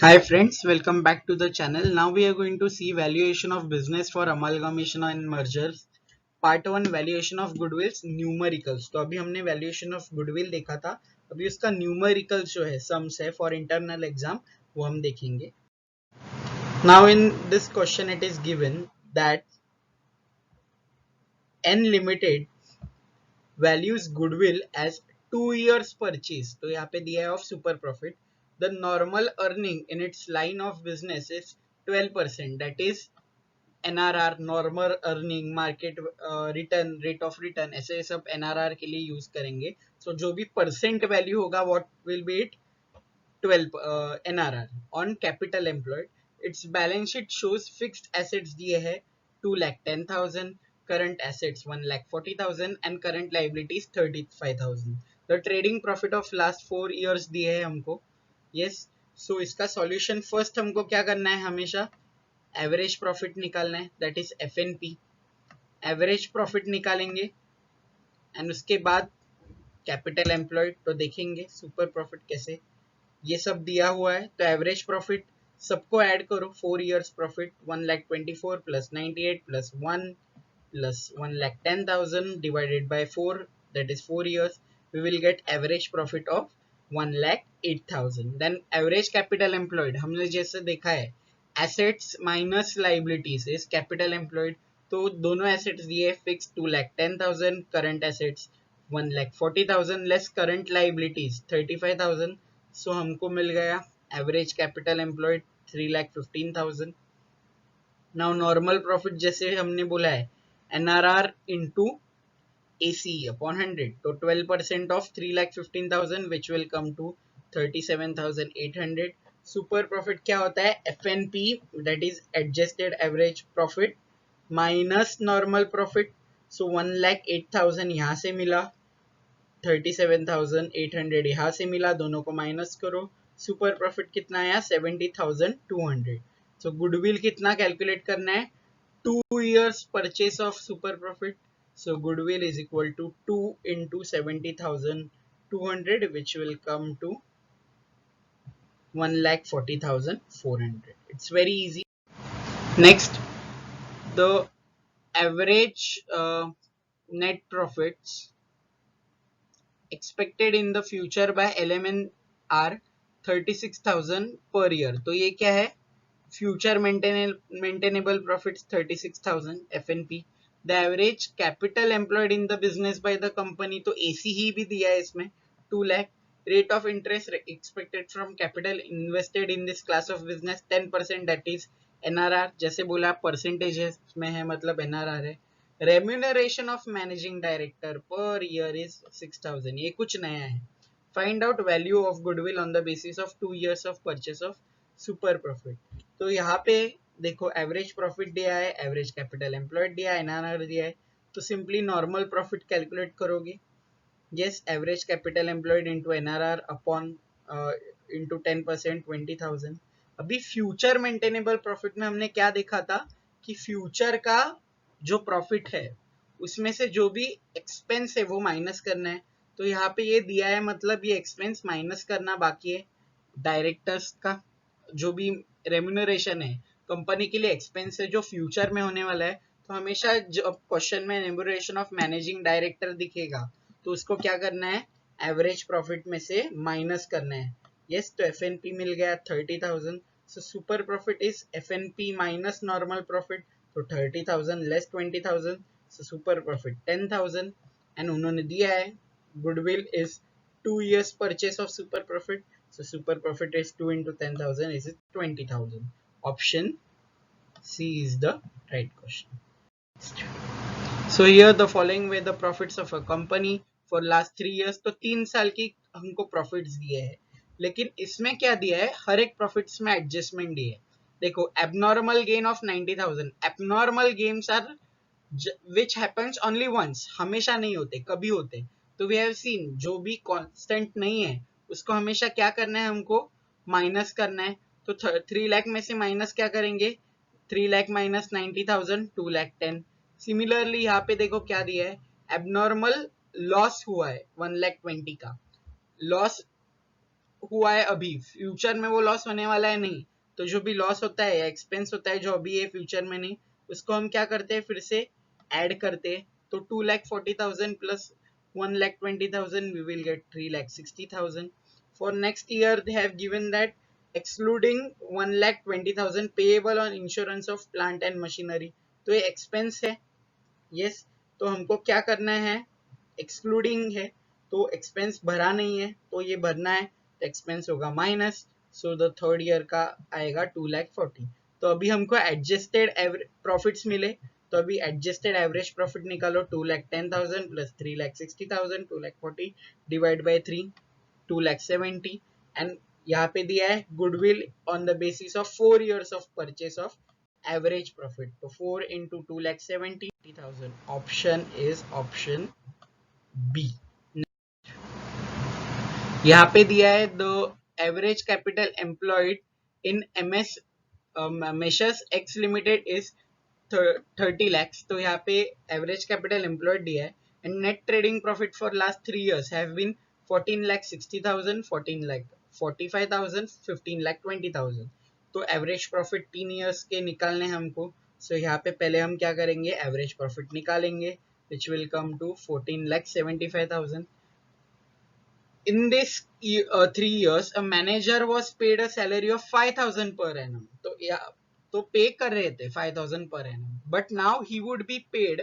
Hi friends, welcome back to the channel. Now we are going to see valuation of business for amalgamation and mergers. Part 1 valuation of goodwills numericals. तो अभी हमने valuation of goodwill देखा था. अभी उसका numerical जो है sums है for internal exam वो हम देखेंगे. Now in this question it is given that N Limited values goodwill as 2 years purchase. तो यहाँ पे दिया है of super profit. The normal earning in its line of business is 12%. That is NRR normal earning market return rate of return ऐसे सब NRR के लिए use करेंगे. सो जो भी परसेंट वैल्यू होगा what will be it 12 NRR on capital employed. It's balance sheet shows fixed assets दिए है 2,10,000, current assets 1,40,000 and current liabilities 35,000. The trading profit of last 4 years दिए है हमको. यस. सो इसका सॉल्यूशन फर्स्ट हमको क्या करना है, हमेशा एवरेज प्रॉफिट निकालना है, that is FNP. Average profit निकालेंगे एंड उसके बाद कैपिटल एम्प्लॉयड तो देखेंगे सुपर प्रॉफिट कैसे. ये सब दिया हुआ है तो एवरेज प्रॉफिट सबको ऐड करो. 4 years profit 1,24,000 plus 98 plus 1 plus 1,10,000 divided by 4 that is 4 years. We will get average profit of 1,08,000. Then average capital employed हमने जैसे देखा है assets minus liabilities is capital employed. तो दोनों एसेट्स दिए fix 2,10,000, current assets 1,40,000 less current liabilities 35,000. सो हमको मिल गया average capital employed 3,15,000. Now normal profit जैसे हमने बोला है NRR into ACE upon 100. So 12% of 3,15,000 which will come to 37,800. Super profit क्या होता है FNP that is adjusted average profit minus normal profit. So 1,08,000 यहाँ से मिला, 37,800 यहाँ से मिला, दोनों को माइनस करो. सुपर प्रॉफिट कितना आया 70,200. सो गुडविल कितना कैलकुलेट करना है 2 years purchase of super profit. So goodwill is equal to 2 into 70,200 which will come to 1,40,400. It's very easy. Next, the average net profits expected in the future by LMN are 36,000 per year. तो ये क्या है future maintainable profits 36,000 FNP. The average capital employed in the business by the company तो AC ही भी दिया है इसमें 2 lakh. Rate of interest expected from capital invested in this class of business 10%, that is NRR. जैसे बोला percentage में है मतलब NRR है. Remuneration of managing director per year is 6,000. ये कुछ नया है. Find out value of goodwill on the basis of 2 years of purchase of super profit. तो यहाँ पे देखो एवरेज प्रॉफिट दिया है, एवरेज कैपिटल एम्प्लॉयड दिया है, NRR दिया है. तो सिंपली नॉर्मल प्रॉफिट कैलकुलेट करोगे. Yes, average capital employed into NRR upon into 10% 20,000. अभी फ्यूचर मेंटेनेबल प्रॉफिट में हमने क्या देखा था कि फ्यूचर का जो प्रॉफिट है उसमें से जो भी एक्सपेंस है वो माइनस करना है. तो यहाँ पे ये दिया है मतलब ये एक्सपेंस माइनस करना बाकी है. डायरेक्टर्स का जो भी रेम्यूनरेशन है कंपनी के लिए एक्सपेंस है जो फ्यूचर में होने वाला है. तो हमेशा जब क्वेश्चन में रेम्यूनरेशन ऑफ मैनेजिंग डायरेक्टर दिखेगा तो उसको क्या करना है एवरेज प्रॉफिट में से माइनस करना है. यस, तो FNP मिल गया 30,000. सो super profit is FNP minus normal profit. तो 30,000 less 20,000. So super profit 10,000. And उन्होंने दिया है goodwill is 2 years purchase of super profit. So super profit is 2 into 10,000 is 20,000. Option C is the right question. So here the following were the profits of a company for last 3 years. तो 3 साल की हमको profits दिए हैं, लेकिन इसमें क्या दिया है हर एक प्रॉफिट्स में एडजस्टमेंट दिए है. देखो abnormal gain of 90,000. Abnormal gains are which happens only once, हमेशा नहीं होते कभी होते. तो we have seen जो भी कांस्टेंट नहीं है उसको हमेशा क्या करना है हमको माइनस करना है. तो 3 लाख में से माइनस क्या करेंगे 3 लाख माइनस 90,000 2,10,000. सिमिलरली यहाँ पे देखो क्या दिया है एबनॉर्मल लॉस हुआ है 1,20,000 का. लॉस हुआ है अभी, फ्यूचर में वो लॉस होने वाला है नहीं, तो जो भी लॉस होता है या एक्सपेंस होता है जो अभी है फ्यूचर में नहीं, उसको हम क्या करते हैं फिर से ऐड करते हैं। तो 2,40,000 plus 1,20,000 we will get 3,60,000. For next year they have given that excluding 1,20,000 payable on insurance of plant and machinery, तो ये एक्सपेंस है। यस, तो हमको क्या करना है, एक्सक्लूडिंग है तो एक्सपेंस भरा नहीं है तो ये भरना है, तो एक्सपेंस होगा minus, so the third year का आएगा 2,40,000। तो अभी हमको एडजस्टेड प्रॉफिट्स मिले, तो अभी एडजस्टेड एवरेज प्रॉफिट निकालो, 2,10,000 प्लस 3,60,000, 2,40,000 डिवाइड बाई 3, 2,70,000। एंड यहाँ पे दिया है goodwill on the basis of 4 years of purchase of average profit, तो 4 into 2,70,000, option is option B. यहाँ पे दिया है the average capital employed in MS messrs X limited is 30 lakhs, तो यहाँ पे एवरेज कैपिटल एम्प्लॉयड दिया है and net trading profit for last 3 years have been 14,60,000, 14,45,000, 15,20,000। तो एवरेज प्रॉफिट 3 years के निकालने हमको, सो यहाँ पे पहले हम क्या करेंगे, एवरेज प्रॉफिट निकालेंगे which will come to 14,75,000। In this 3 years, a manager was paid a salary of 5,000 per annum. तो या तो पे कर रहे थे 5,000 per annum, but now he would be paid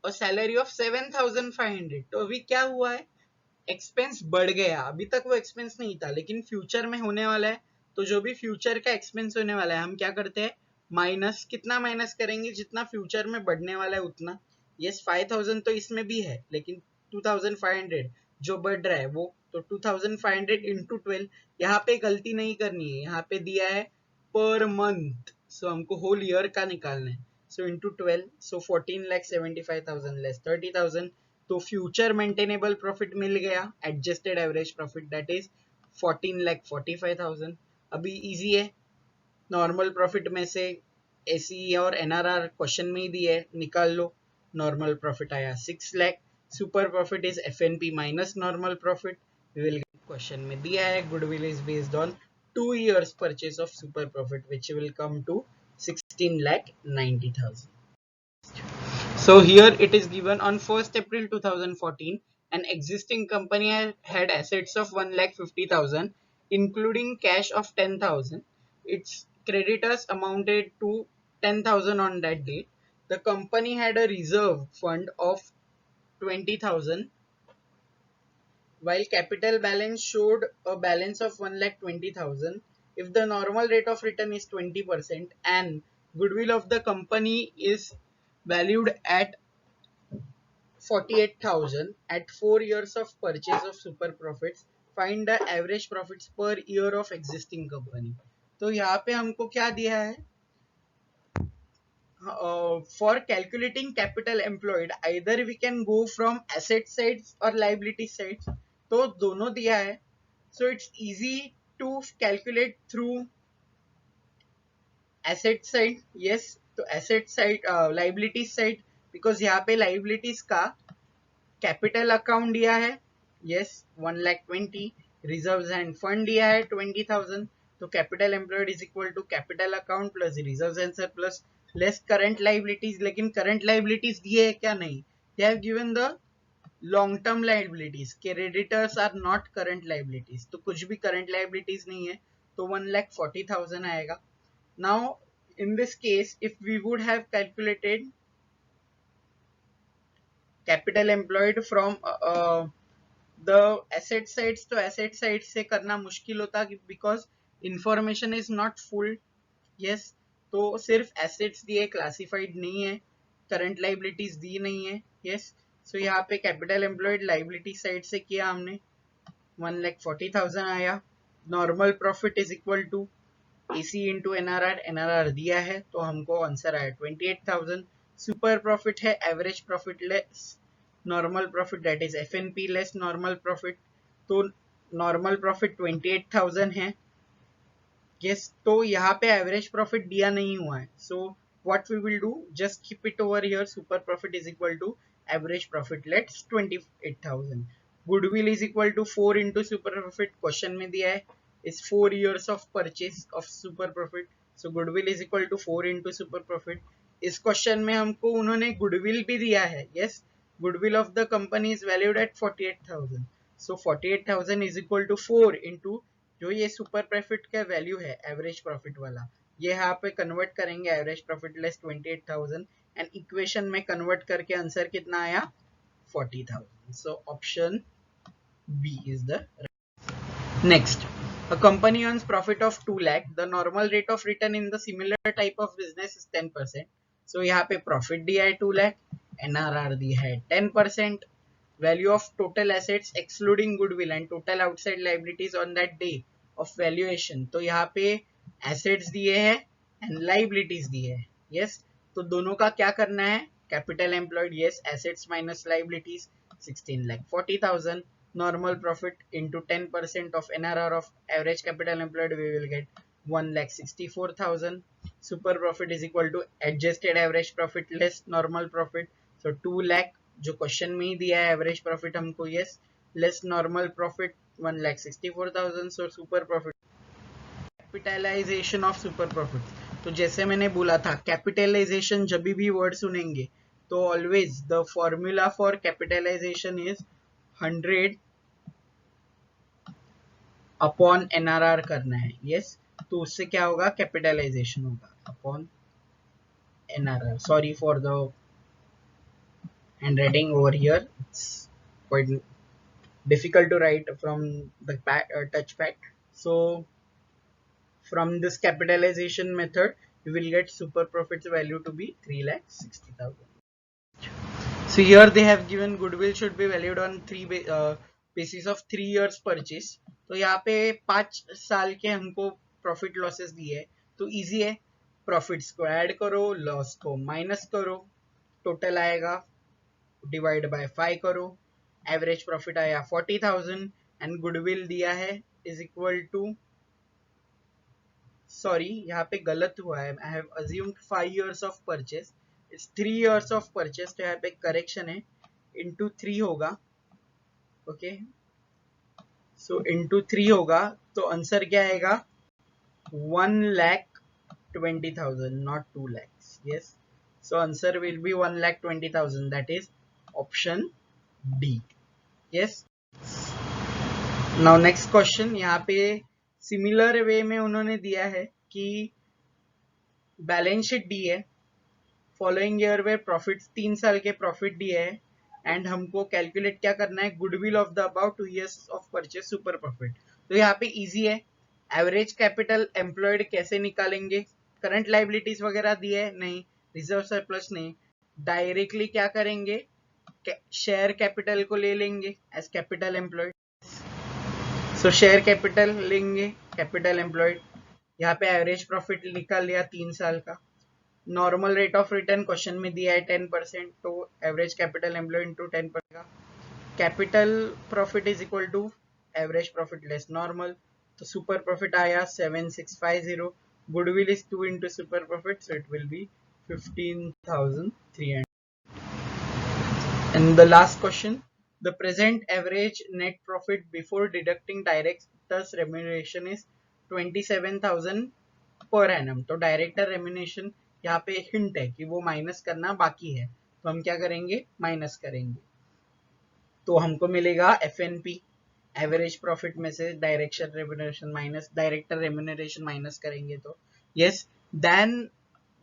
a salary of 7,500. तो अभी क्या हुआ है, एक्सपेंस बढ़ गया, अभी तक वो एक्सपेंस नहीं था लेकिन फ्यूचर में होने वाला है, तो जो भी फ्यूचर का एक्सपेंस होने वाला है हम क्या करते हैं, माइनस, कितना माइनस करेंगे, जितना फ्यूचर में बढ़ने वाला है उतना। यस, 5,000 तो इसमें भी है लेकिन 2,500 जो बढ़ रहा है वो, तो 2,500 इंटू 12, यहाँ पे गलती नहीं करनी है, यहाँ पे दिया है पर मंथ, सो हमको होल ईयर का निकालना है, सो इंटू 12, सो 14,75,000 लेस 30,000, तो फ्यूचर मेंटेनेबल प्रॉफिट मिल गया, adjusted average profit that is 14,45,000। अभी इजी है, नॉर्मल प्रॉफिट में से एसी और एनआरआर क्वेश्चन में ही दिए है, निकाल लो। नॉर्मल प्रॉफिट आया 6 lakh, super profit is FNP minus normal profit, we will question में दिया है goodwill is based on 2 years purchase of super profit which will come to 16,90,000. So here it is given on 1st April 2014, an existing company had assets of 1,50,000, including cash of 10,000. Its creditors amounted to 10,000 on that date. The company had a reserve fund of 20,000, while capital balance showed a balance of 1,20,000. If the normal rate of return is 20% and goodwill of the company is valued at 48,000 at 4 years of purchase of super profits, find the average profits per year of existing company. तो यहाँ पे हमको क्या दिया है, for calculating capital employed either we can go from asset sides or liability sides, तो दोनों दिया है, so it's easy to calculate through asset side. yes, तो asset side liability side, because यहाँ पे liabilities का कैपिटल अकाउंट दिया है, यस 1,20,000, रिजर्व्स एंड फंड दिया है 20,000, तो capital employed is equal to capital account plus reserves and surplus less current liabilities. लेकिन करंट लाइबिलिटीज दिए है क्या, नहीं, they have given the long term liabilities, creditors are not current liabilities, तो कुछ भी करंट लाइबिलिटीज नहीं है, तो 1,40,000 आएगा। Now in this case if we would have calculated capital employed from the asset sides, तो एसेट साइड से करना मुश्किल होता because information is not full. Yes, तो सिर्फ एसेट्स दिए, क्लासिफाइड नहीं है, करंट लाइबिलिटीज दी नहीं है। यस, सो यहाँ पे कैपिटल एम्प्लॉयड लाइबिलिटी साइड से किया हमने, 1,40,000 आया। Normal profit is equal to AC into NRR, NRR दिया है तो हमको आंसर आया 28,000। सुपर प्रॉफिट है average profit less normal profit that is FNP less normal profit, तो नॉर्मल प्रॉफिट 28,000 है। यस, तो यहाँ पे एवरेज प्रॉफिट दिया नहीं हुआ है, so what we will do, just keep it over here, super profit is equal to average profit let's 28,000। Goodwill is equal to 4 into super profit, question में दिया है is 4 years of purchase of super profit, so goodwill is equal to 4 into super profit. इस question में हमको उन्होंने goodwill भी दिया है, yes, goodwill of the company is valued at 48,000, so 48,000 is equal to 4 into जो ये सुपर प्रॉफिट का वैल्यू है एवरेज प्रॉफिट वाला, ये यहाँ पे कन्वर्ट करेंगे average profit less 28,000 and equation में कन्वर्ट करके आंसर कितना आया 40,000, so option B is the next. A company earns profit of 2 lakh. The normal rate of return in the similar type of business is 10%. So यहाँ पे profit दिया है 2 lakh, NRR दिया है 10%, value of total assets excluding goodwill and total outside liabilities on that day of valuation. तो यहाँ पे assets दिए हैं and liabilities दिए हैं, yes. तो दोनों का क्या करना है, capital employed, yes, assets minus liabilities 16,40,000. Normal profit into 10% of NRR of average capital employed, we will get 1,64,000. Super profit is equal to adjusted average profit less normal profit, so 2 lakh जो question में ही दिया है average profit हमको, yes, less normal profit 1,64,000, so super profit capitalisation of super profit. तो जैसे मैंने बोला था कैपिटलाइजेशन जब भी वर्ड सुनेंगे तो always the formula for capitalisation is 100 upon NRR करना है, यस, तो उससे क्या होगा कैपिटलाइजेशन होगा upon NRR. Sorry for the handwriting over here, it's quite difficult to write from the touchpad. So from this capitalization method you will get super profits value to be 3,60,000. So here they have given goodwill should be valued on basis of 3 years purchase. तो यहाँ पे 5 साल के हमको profit losses दिए है, तो easy है, प्रॉफिट्स को ऐड करो, लॉस को माइनस करो, टोटल आएगा डिवाइड बाय 5 करो, एवरेज प्रॉफिट आया 40,000 एंड गुडविल दिया है इज इक्वल टू, सॉरी यहाँ पे गलत हुआ है, I have assumed 5 years of purchase, it's 3 years of purchase, तो यहाँ पे करेक्शन है, इंटू 3 होगा, ओके, सो इंटू 3 होगा, तो आंसर क्या आएगा 1,20,000 not 2 lakhs, yes, so answer will be 1,20,000, that is option D, yes. Now next question, यहाँ पे सिमिलर वे में उन्होंने दिया है कि बैलेंस शीट दी है, फॉलोइंग ईयर में प्रॉफिट 3 साल के प्रॉफिट दिए है एंड हमको कैलकुलेट क्या करना है goodwill of the about 2 years of purchase super profit. तो यहाँ पे इजी है, एवरेज कैपिटल एम्प्लॉयड कैसे निकालेंगे, करंट लाइबिलिटीज वगैरह दिए है नहीं, रिजर्व सरप्लस नहीं, डायरेक्टली क्या करेंगे शेयर कैपिटल को ले लेंगे as capital employed, so share capital लेंगे कैपिटल एम्प्लॉयड, यहाँ पे एवरेज प्रॉफिट निकाल लिया 3 साल का, normal rate of return question में दिया है 10%, तो average capital employed into 10%, capital profit is equal to average profit less normal, तो सुपर प्रॉफिट आया 7650, goodwill is 2 into super profit, so it will be 15,300. And the last question, the present average net profit before deducting director's remuneration is 27,000 per annum. तो director remuneration यहाँ पे hint है कि वो minus करना बाकी है, तो हम क्या करेंगे माइनस करेंगे, तो हमको मिलेगा FNP एवरेज प्रॉफिट में से डायरेक्टर रेम्यूनरेशन माइनस करेंगे तो yes, then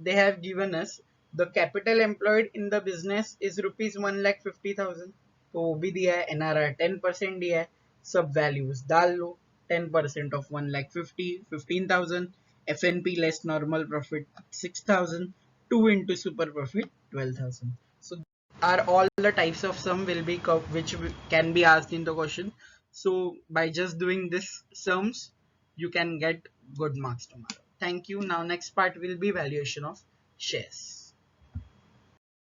they have given us the capital employed in the business is rupees 1,50,000, तो वो भी दिया है, NRR 10% दिया है, सब वैल्यूज डाल लो, 10% of 1,50,000 15,000, FNP less normal profit 6,000, 2 into super profit 12,000. So are all the types of sum will be which can be asked in the question. So by just doing this sums you can get good marks tomorrow. Thank you. Now next part will be valuation of shares.